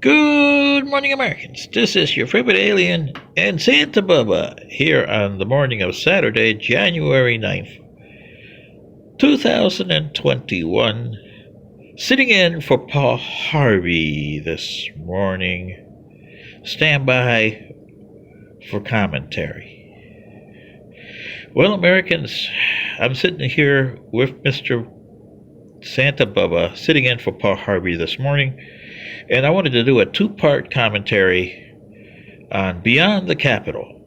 Good morning, Americans. This is your favorite alien and Santa Bubba here on the morning of Saturday, January 9th, 2021. Sitting in for Paul Harvey this morning. Stand by for commentary. Well, Americans, I'm sitting here with Mr. Santa Bubba, sitting in for Paul Harvey this morning. And I wanted to do a two-part commentary on Beyond the Capitol.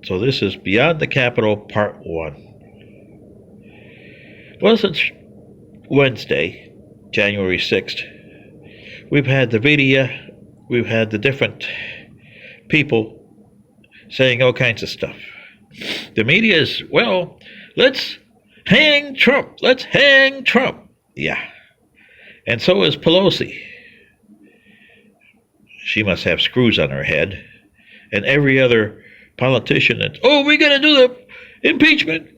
So this is Beyond the Capitol Part 1. Well, since Wednesday, January 6th, we've had the media, we've had the different people saying all kinds of stuff. The media is, well, let's hang Trump. Let's hang Trump. Yeah. And so is Pelosi. She must have screws on her head. And every other politician that, we're going to do the impeachment.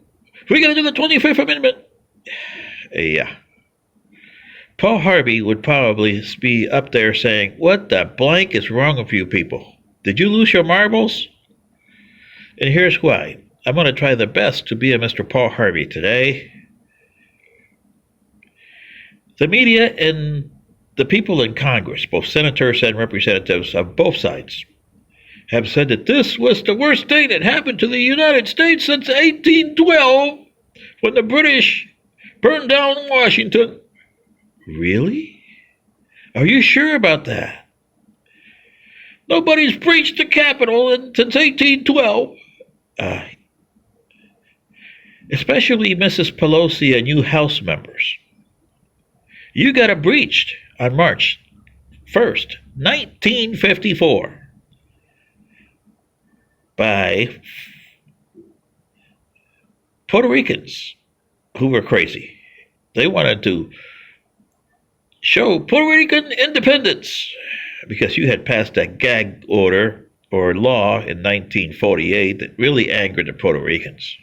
We're going to do the 25th Amendment. Yeah. Paul Harvey would probably be up there saying, what the blank is wrong with you people? Did you lose your marbles? And here's why. I'm going to try the best to be a Mr. Paul Harvey today. The media and the people in Congress, both senators and representatives of both sides, have said that this was the worst thing that happened to the United States since 1812, when the British burned down Washington. Really? Are you sure about that? Nobody's breached the Capitol since 1812. Especially Mrs. Pelosi and you House members. You got it breached on March 1st, 1954, by Puerto Ricans who were crazy. They wanted to show Puerto Rican independence because you had passed that gag order or law in 1948 that really angered the Puerto Ricans.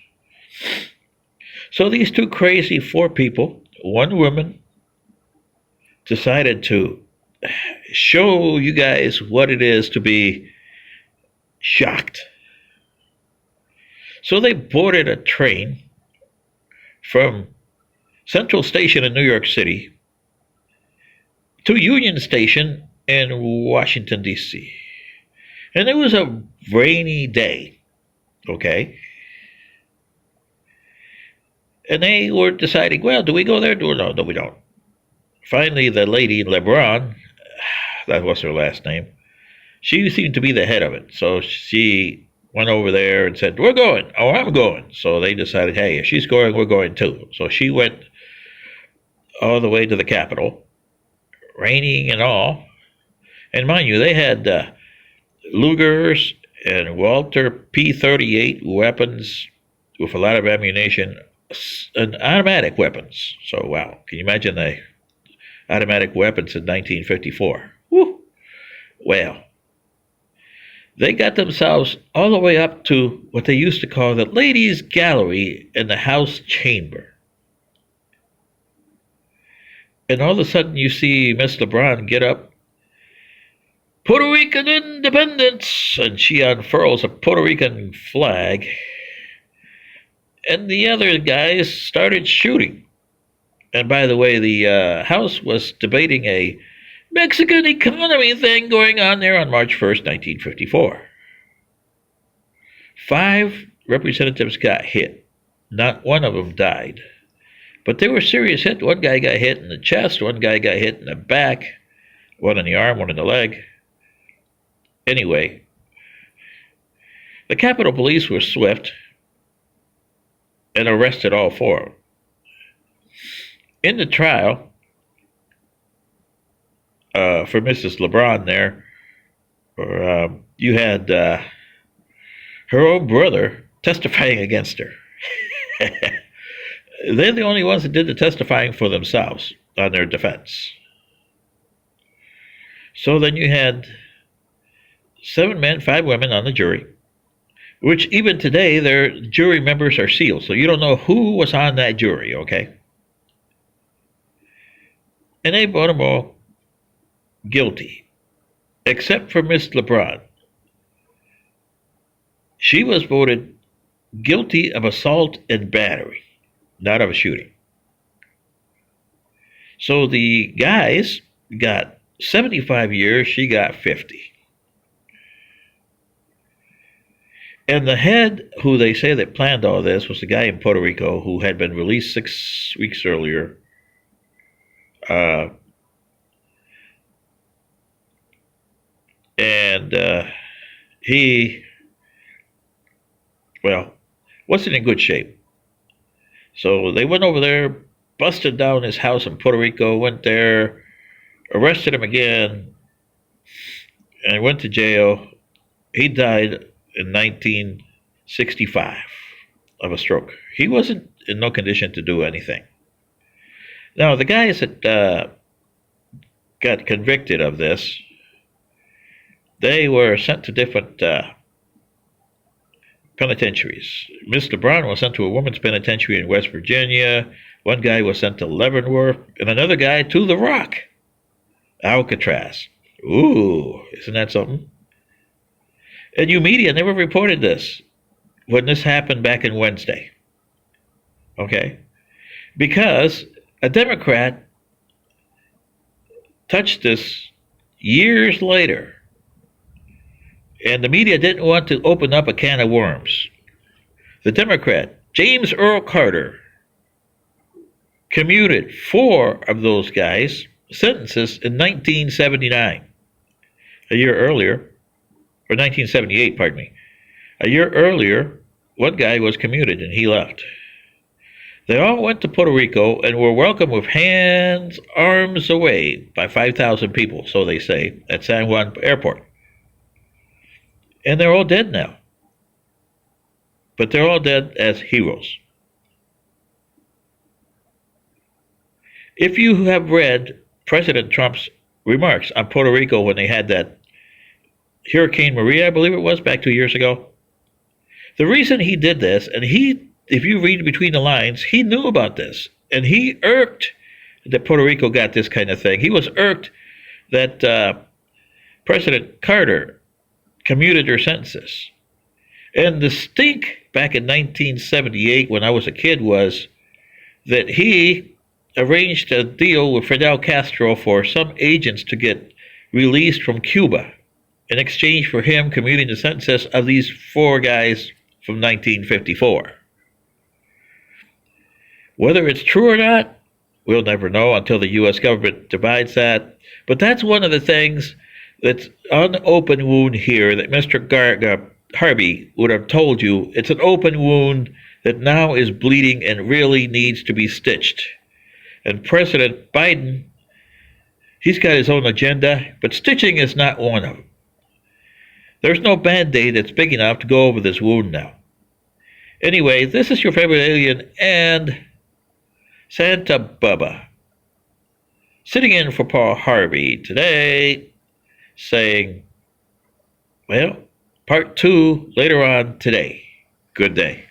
So these two crazy four people, one woman, decided to show you guys what it is to be shocked. So they boarded a train from Central Station in New York City to Union Station in Washington, D.C. And it was a rainy day, okay? And they were deciding, well, do we go there? No, we don't. Finally, the lady, LeBron, that was her last name, she seemed to be the head of it. So she went over there and said, we're going. Oh, I'm going. So they decided, hey, if she's going, we're going too. So she went all the way to the Capitol, raining and all. And mind you, they had Lugers and Walter P-38 weapons with a lot of ammunition, and automatic weapons. So, wow, can you imagine the automatic weapons in 1954? Woo! Well, they got themselves all the way up to what they used to call the ladies' gallery in the House chamber. And all of a sudden you see Miss LeBron get up, Puerto Rican independence, and she unfurls a Puerto Rican flag. And the other guys started shooting. And by the way, the House was debating a Mexican economy thing going on there on March 1st, 1954. 5 representatives got hit. Not one of them died. But they were serious hit. One guy got hit in the chest, one guy got hit in the back, one in the arm, one in the leg. Anyway, the Capitol Police were swift and arrested all 4 of them. In the trial for Mrs. LeBron there, you had her own brother testifying against her. They're the only ones that did the testifying for themselves on their defense. So then you had 7 men, 5 women on the jury, which even today their jury members are sealed. So you don't know who was on that jury, okay? And they brought them all guilty. except for Miss LeBron. She was voted guilty of assault and battery, not of a shooting. So the guys got 75 years, she got 50. And the head, who they say that planned all this, was the guy in Puerto Rico who had been released 6 weeks earlier. Uh, and he, well, wasn't in good shape. So they went over there, busted down his house in Puerto Rico, went there, arrested him again, and went to jail. He died in 1965 of a stroke. He wasn't in no condition to do anything. Now, the guys that got convicted of this, they were sent to different penitentiaries. Miss LeBron was sent to a women's penitentiary in West Virginia. One guy was sent to Leavenworth, and another guy to The Rock, Alcatraz. Ooh, isn't that something? And you media never reported this when this happened back in Wednesday. Okay? Because a Democrat touched this years later, and the media didn't want to open up a can of worms. The Democrat, James Earl Carter, commuted 4 of those guys' sentences in 1979, a year earlier. Or 1978, pardon me. A year earlier, one guy was commuted and he left. They all went to Puerto Rico and were welcomed with hands, arms away by 5,000 people, so they say, at San Juan Airport. And they're all dead now. But they're all dead as heroes. If you have read President Trump's remarks on Puerto Rico when they had that Hurricane Maria, I believe it was, back 2 years ago. The reason he did this, and if you read between the lines, he knew about this. And he irked that Puerto Rico got this kind of thing. He was irked that President Carter commuted their sentences. And the stink back in 1978 when I was a kid was that he arranged a deal with Fidel Castro for some agents to get released from Cuba in exchange for him commuting the sentences of these 4 guys from 1954. Whether it's true or not, we'll never know until the U.S. government divides that. But that's one of the things that's an open wound here that Mr. Harvey would have told you. It's an open wound that now is bleeding and really needs to be stitched. And President Biden, he's got his own agenda, but stitching is not one of them. There's no Band-Aid that's big enough to go over this wound now. Anyway, this is your favorite alien and Santa Bubba, sitting in for Paul Harvey today, saying, well, part 2 later on today. Good day.